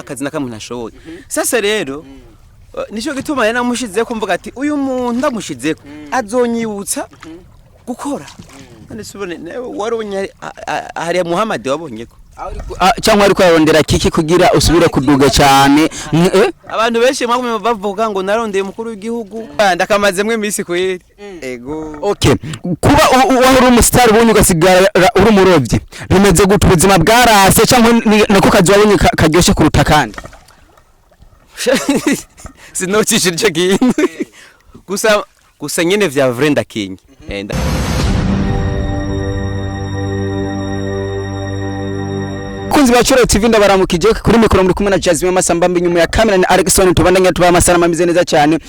akazi nakamwe ntashoboye sasa rero nico gituma yana mushize ko mvuga ati uyu muntu ndamushize azonyibutsa gukora none subone waronye hari Muhammad wabonye ko cyangwa ariko yarondera kiki kugira usubire kuduga cyane abantu benshi mwamwe bavuga ngo narondeye umukuru w'igihugu ndakamazemwe imisi kweri ego okay kuba wahuri umustar ubonye ugasigara uri umurovyi bimeze gute ubuzima bwarase cyangwa nako kazi wabonye karyoshe kuruta kandi sinokishije ico kintu gusa nyene vya vrenda king kunzi bacuro TV ndabaramukije kuri mikoro muri kumwe na Jasmine Masamba nyuma ya kamera ni Alexson tubandanya tuba amasara mamize neza cyane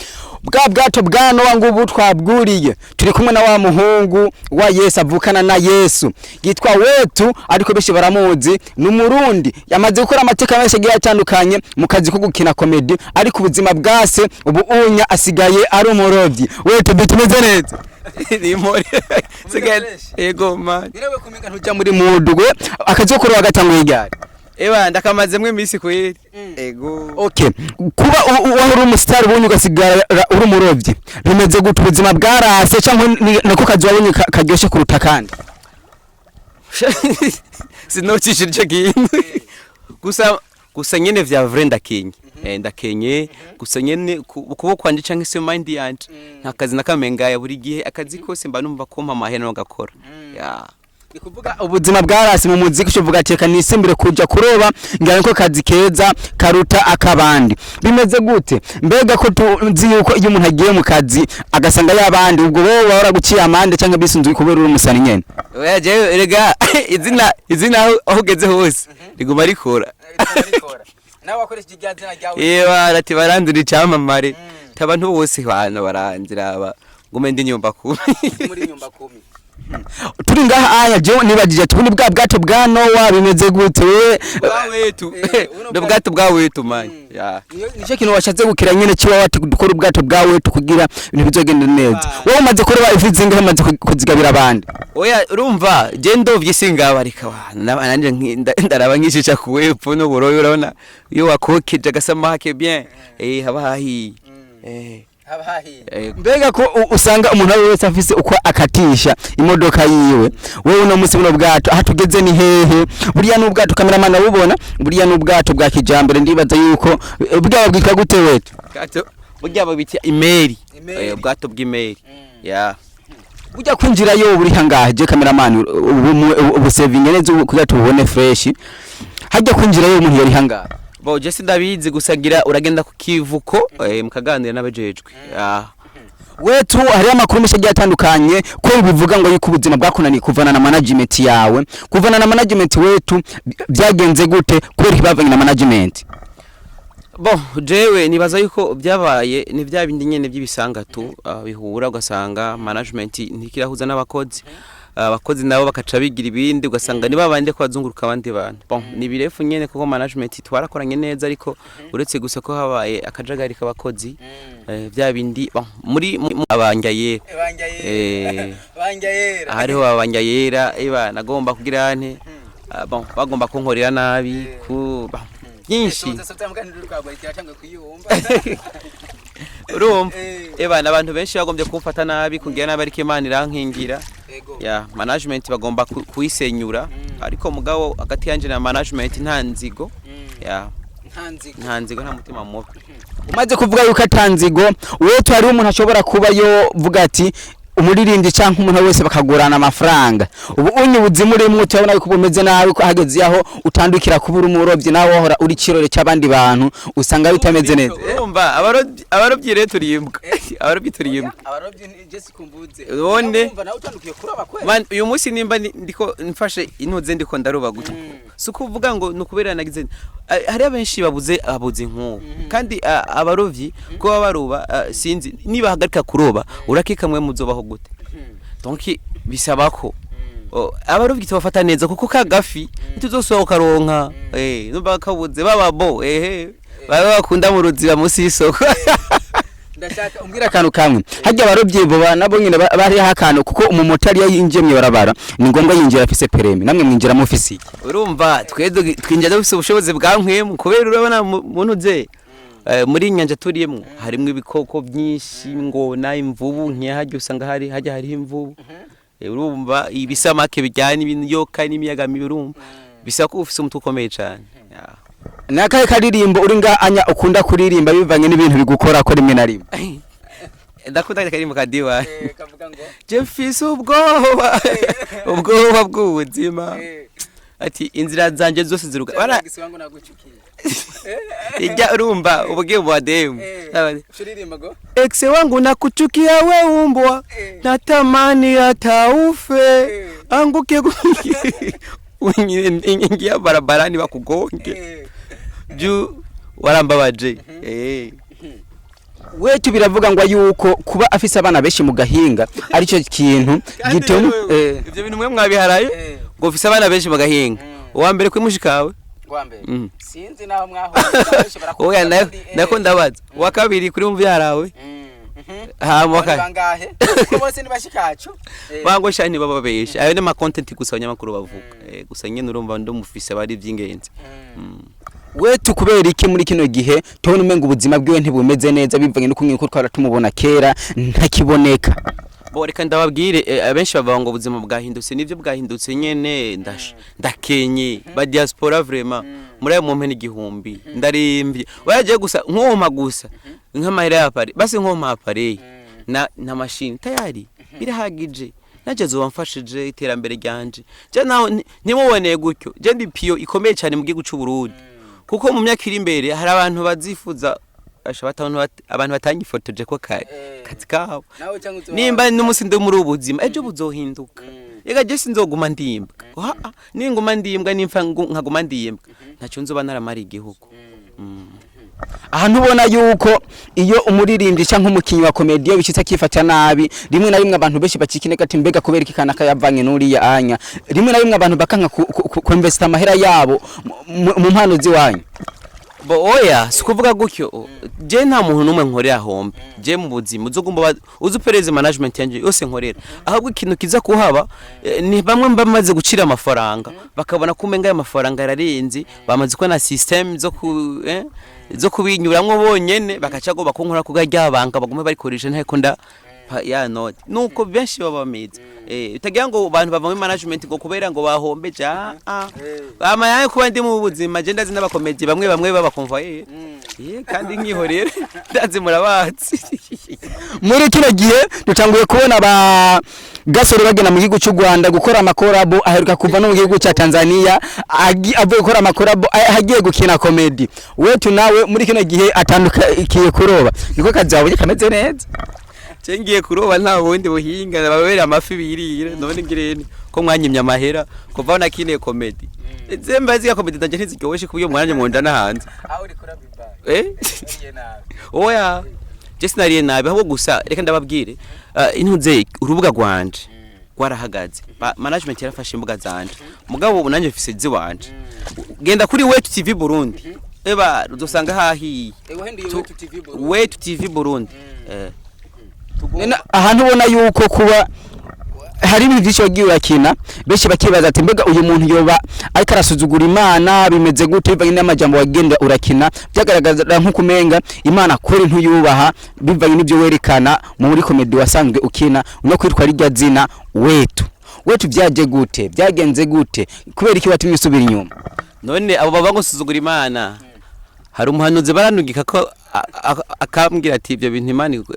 bwato bwano wangu twabwuriye turi kumwe na wa muhungu wa Yesu avukana na Yesu yitwa Wetu ariko bishi baramuzi n'umurundi yamaze gukora amateka menshi agiye atandukanye mu kazi ko gukina comedy ariko ubuzima bwase ubu unya asigaye ari umurovyi Wetu bitumeze neza ni muri ego man nirewe kumenga ntuja muri mudugwe akazokoro wagatanguye ryari ndakamazemwe imisi kweri ego okay kuba wahuri umustar ubonye ugasigara uri umurovyi bimeze gute ubuzima bwarase cyangwa nako kazi wabonye karyoshe kuruta kandi sinokishije ico kintu gusa nyene vya vrenda king ndakenye gusa nyene kubo kwanje canke se mind yanje nta kazi nakamenga buri gihe akazi kose mba numva ko mpamahera no gakora Nikuvuga ubuzima bwarasi mu muziki uvuga ati kanisimbire kuja kuroba ngana ko kazi keza karuta akabandi bimeze gute mbega ko tuzi yuko iyo umuntu agiye mu kazi agasanga yabandi ubwo bo bahora guciye amande cyangwa bisunzwe kubera uri umusani nyene oya je erega izina aho geze hose riguma rikora nawe wakoresha igazina ryawe barati barandura icamamare tabantu bose bana baranzira ngume ndi nyumba 10 muri nyumba 10 turi ngaha aya je nibagije tubuni bwato bwa Noah bimeze gute Wetu ndo bwato bwa Wetu man nico kintu washatse gukira nyene ciwa wati dukora ubwato bwa Wetu kugira ibintu bizogenda neza wowe umaze kuroba ifizi ngahe maze kuzigabira abandi oya urumva je ndovye singaba ariko nanje ndaraba nkishica ku Wetu no boroyo urabona iyo wakokeje gasamake bien haba hahi mbega ko usanga umuntu wese afise uko akatisha imodoka yiwe wewe no musi buno bwato aha tugeze ni hehe buriya n'ubwato cameraman abubona buriya n'ubwato bwa kijambere ndibaza yuko bwaba bwika gute Wetu burya babiti email ubwato bw'email burya kwinjira yo buri hangahe je cameraman ubu saving neza kugira tubone fresh hajya kwinjira yo umuntu yari hangahe bo je sindabizi gusagira uragenda ku kivuko mukaganira n'abajejwe Wetu hari amakuru menshi agiye atandukanye ko bivuga ngo yuko ubuzima bwakunaniye kuvana na management yawe kuvana na management Wetu byagenze gute kubera ibavanye na management bo jewe nibaza yuko byabaye ni bya bindi nyene by'ibisangatu bihura ugasanga management ntikirahuza n'abakozi abakozi nabo bakaca bigira ibindi ugasanga niba bande ko bazunguruka abandi bantu bon ni birefu nyene kuko management twarakoranye neza ariko uretse gusa ko habaye akajagari k'abakozi bya bindi muri abangayera hariho abangayera nagomba kugira ante bon bagomba kunkorera nabi ku byinshi urumva abantu benshi bagombye kumfata nabi kugira nabi ariko Imana irankingira management bagomba kuyisenyura ariko mugabo hagati yanje na management nta nzigo nta mutima mubi umaze kuvuga yuko atanzigo Wetu hari umuntu ashobora kuba yo vuga ati umuririmbyi cyangwa umuntu wese bakagurana amafaranga ubu unyubuzi muri mwe utabona yuko bumeze nabi ko hageze aho utandukira kubura umurovyi nawe wahora uri kirore cy'abandi bantu usanga bitameze neza urumva abarovyi rero turimbwa abarovyi je sikumbuze wonde man uyu munsi nimba ndiko mfashe intuze ndiko ndaroba gute sukuvuga ngo nukubera nagize hari abenshi babuze inkuru kandi abarovyi ko babaroba sinzi niba hagarika kuroba urakikamwe muzobaho gute donc bisaba ko abarovyi tubafata neza kuko kagafi ntituzosohoka ronka numva kabuze bababo baba bakunda mu ruziba musi y'isoko ndashaka umbwira akantu kamwe hajya abarovyi bo nabo nyine bari hakano kuko umumotari yinjiye mwibarabara ni ngombwa yinjira afise permis namwe mwinjira mu ofisi urumva twinjira dufise ubushobozi bwa nkwemu kubera urabona muntu ze muri nyanja turiyemwo harimwe ibikoko byinshi ngona imvubu nk'ahajya usanga hari imvubu urumva ibisamake bijyana ibinyoka n'imiyaga mibi urumva bisa ko ufise umutwe ukomeye cyane nakaye karirimbo uri nganya ukunda kuririmba bivanye n'ibintu bigukora ko rimwe na rimwe ndakunda karirimbo kadiwa kavuga ngo je mfise ubwoba bw'ubuzima ati inzira zanje zose ziruga bara wangu naguchukia ijya urumva ubwiye mu bademu shuririmba go ex wangu nakuchukia we umbwa natamani hata ufe anguke ingia barabarani bakugonge juu warambabaje wetu biravuga ngo yuko kuba afise abana benshi mu gahinga arico kintu gituma ivyo bintu mwe mwabiharaye ngo ufise abana benshi mu gahinga uwa mbere kwimushikawe gwambe sinzi naho mwaho benshi barakora oya nako ndabaza uwa kabiri kuri muvyo harawe bangahe ko bose ni bashikacu bango shani baba besha ayo ne ma content gusa abanyamakuru bavuga gusa nyene urumva ndo mufise bari vy'ingenzi wetu kubera iki muri kino gihe tubona umenga ubuzima bwiwe ntibumeze neza bivanye no kumwe ko twara tumubona kera ntakiboneka bo reka ndababwire abenshi bavuga ngo ubuzima bwahindutse nivyo bwahindutse nyene ndakenye ba diaspora vraiment muri ayo mpene igihumbi ndarimvye waje gusa nkoma gusa nk'amahera ya Paris basi nkoma Paris na machine tayari birahagije naje zobamfashije iterambere ryanje je naho nimuboneye gutyo je ndi pio ikomeye cyane mu gihugu cy'u Burundi kuko mu myaka iri imbere hari abantu bazifuza abantu batangifotoje ko kazi kabo nimba n'umusi ndi muri ubuzima ejo buzohinduka ega je sinzoguma ndimbwa ninguma ndimbwa nimfa nkaguma ndimbwa ntacyo nzoba naramara igihugu ahantu ubona yuko iyo umuririmbyi cyangwa umukinyi wa comedy bicitse akifata nabi rimwe na rimwe abantu benshi bacikineka ati mbega kubera iki kana kayavanye nuriya anya rimwe na rimwe abantu bakanka ku invest amahera yabo mu mpano ziwanyu bo oya sikuvuga gutyo je nta muntu numwe nkorera hombe je mu buzima uzogumba uzupereze management yanje yose nkorera ahubwo ikintu kiza kuhaba ni bamwe bamaze gucira amafaranga bakabona kumenga amafaranga yararenze bamaze ko na system zo kubinyuramwo bonyene bakacago bakonkora kugarya banka bagume barikoresha nteko nda ya note nuko benshi baba bameze utagira ngo abantu bava mu management ngo kubera ngo bahombe ja bamaye kuba ndi mu buzima je ndazi n'abakomedi bamwe babakonvoye kandi nkihorere ndazi murabatsi muri kino gihe dutanguye kubona ba gasore bagena mu gihugu cy'u Rwanda gukora amakorabo aheruka kuva no mu gihugu cya Tanzania avuye gukora amakorabo hagiye gukina comedy wetu nawe muri kino gihe atandukiye kuroba niko kazi wabuye kameze neza cengiye kuroba nta wundi buhinga babere amafi birire none ngirene ko mwanyimya amahera kuva na kine comedy zembazi ya comedy ndanje ntizigoshe kubiyo mwanya mwonda na hanze aho uri kurabimba oya je sinariye nabi ahubwo gusa reka ndababwire intuze urubuga rwanje rwarahagaze management yarafashe imbuga zanje mugabo ubu nanje mfise ziwanje genda kuri Wetu TV Burundi eba uzosanga hahi Wetu TV Burundi ahantu ubona yuko kuba hari ibintu byinshi wagiye urakina benshi bakibaza ati mbega uyu muntu yoba ariko arasuzugura Imana bimeze gute bivanye n'amajambo wagenda urakina byagaragaza nko kumenga Imana kweri ntuyubaha bivanye n'ibyo werekana muri comedy wasanzwe ukina no kwitwa rijya zina wetu byaje gute byagenze gute kubera iki watumye usubira inyuma none abo baba ngo suzugura Imana hari umuhanuzi baranugika ko akambwira ati ibyo bintu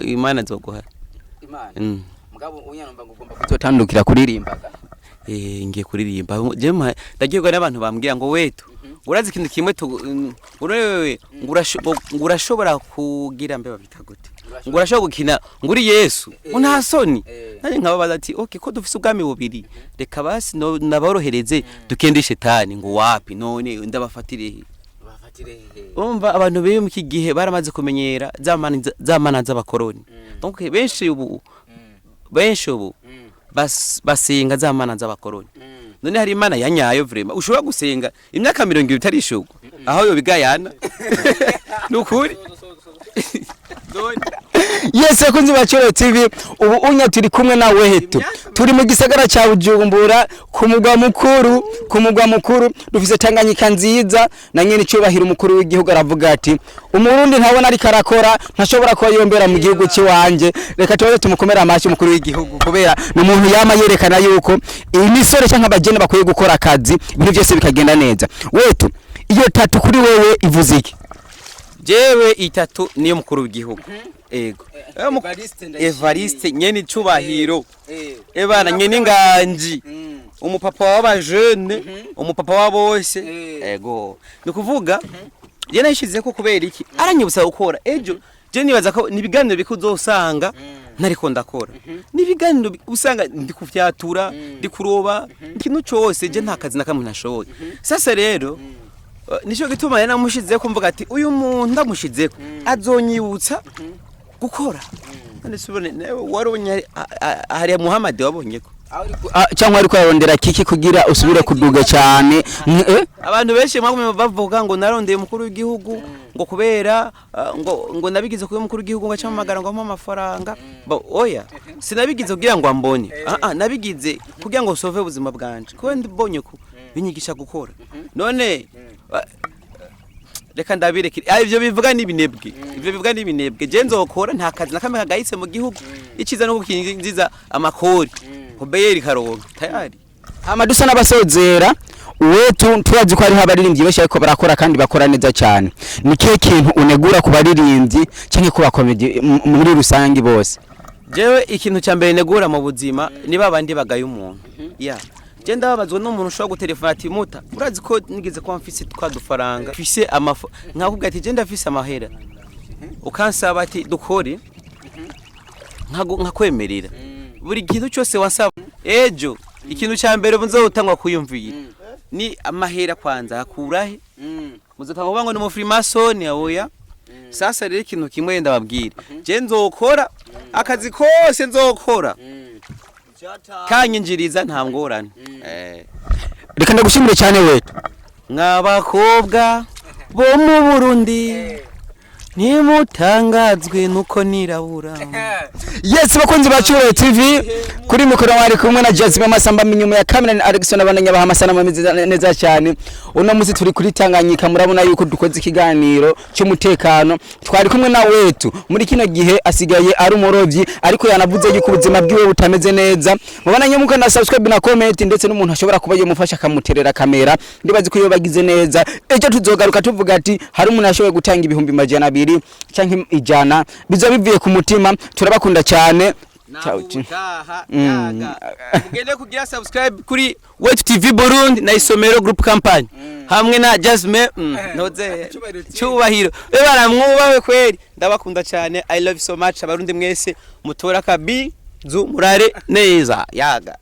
Imana zoguha Imana mugabo unyanomba ngugomba kuzotandukira kuririmbaga ngiye kuririmba je ndagirwa n'abantu bambwira ngo wetu urazi ikintu kimwe wewe ngurashobora kugira mbe babita gute ngurashobora gukina nguri Yesu nta soni nanye nkababaza ati okay ko dufise ubwami bubiri reka basi naborohereze dukende shetani ngo wapi none ndabafatire umva abantu beye mu kigihe baramaze kumenyera zamana z'abakoroni donc benshi ubu basenga zamana z'abakoroni none hari Imana yanyayo vraiment ushobora gusenga imyaka 20 itarishugwa aho yo bigayana nukuri none Yes bakunzi ba Cholo TV ubu unya turi kumwe na wehetu turi mu gisagara ca Bujumbura ku mugwa mukuru dufise Tanganyika nziza na nyene cyubahira umukuru w'igihugu aravuga ati umurundi ntabona ari karakora ntashobora kuba yombera mu gihugu ciwanje reka tuwe tumukomera amashi umukuru w'igihugu kubera ni umuntu yama yerekana yuko imisore canke abagene bakwiye gukora akazi ibintu byose bikagenda neza wetu iyo tatu kuri wewe ivuze iki jewe itatu niyo mukuru w'igihugu ego Evariste nyene cubahiro ebana nyene nganji umupapa w'abajene umupapa wa bose ego nikuvuga je nashize ko kubera iki aranyibutsa gukora ejo je nibaza ko nibiganiro bikuzosanga nariko ndakora nibiganiro usanga ndi kufyatura ndi kuroba ikintu cyose je nta kazi nakamwe nashoboye sasa rero nico gituma yana mushize ko mvuga ati uyu muntu ndamushize ko azonyibutsa gukora none subone waronye hari Muhammad wabonye ko cyangwa ariko yarondera kiki kugira usubire kuduga cyane abantu benshi mwamwe bavuga ngo narondeye umukuru w'igihugu ngo kubera ngo nabigize kuyo umukuru w'igihugu ngo acamagara ngo ampa amafaranga oya sinabigize kugira ngo ambone nabigize kugira ngo sove ubuzima bwanje ko ndibonye ko binyigisha gukora none reka ndabireke ivyo bivuga n'ibinebwe je nzokora nta kazi nakamwe kagahise mu gihugu iciza no gukinziza amakori Hobeyeri karonka tayari amadusa n'abasozera wetu turazi ko ari habaririmbyi benshi ariko barakora kandi bakora neza cyane ni kihe kintu unegura ku baririmbyi canke ku bakomedi muri rusangi bose jewe ikintu cyambere negura mu buzima niba abandi bagaye umuntu je ndababazwa n'umuntu ushobora gutelefona ati muta urazi ko nigeze ko mfise twadufaranga mfise nkakubwira ati je ndafise amahera ukansaba ati dukore nkakwemerera buri kintu cyose wasaba ejo ikintu cyambere nzotangwa kuyumvira ni amahera kwanza akurahe muzotangwa ngo ni mu Freemason oya sasa rero ikintu kimwe ndababwira je nzokora akazi kose nzokora kanyinjiriza nta ngorane reka ndagushimire cyane wetu nk'abakobwa bo mu Burundi nimutangazwe nuko nirabura yes bakunzi ba Cholo TV kuri mikoro wari kumwe na Jasmine Masamba minyuma ya kamera ni Alexson abananya bahamasana ameze neza cyane uno muzi turi kuri Tanganyika murabona yuko dukoze ikiganiro cy'umutekano twari kumwe na wetu muri kino gihe asigaye ari umurovyi ariko yanavuze yuko ubuzima bwiwe butameze neza mubona nyemuka na subscribe na comment ndetse n'umuntu ashobora kuba yomufasha kamuterera kamera ndibazi ko yobagize neza ejo tuzogaruka tuvuga ati hari umuntu ashoboye gutanga ibihumbi majana 200 canke ijana bizo bivuye ku mutima turabakunda cyane mugende kugira subscribe kuri Wetu TV Burundi na Isomero Group Company hamwe na Jasmine noze cyubahiro baramwubawe kweri ndabakunda cyane I love you so much abarundi mwese mutora kabi zu murare neza yaga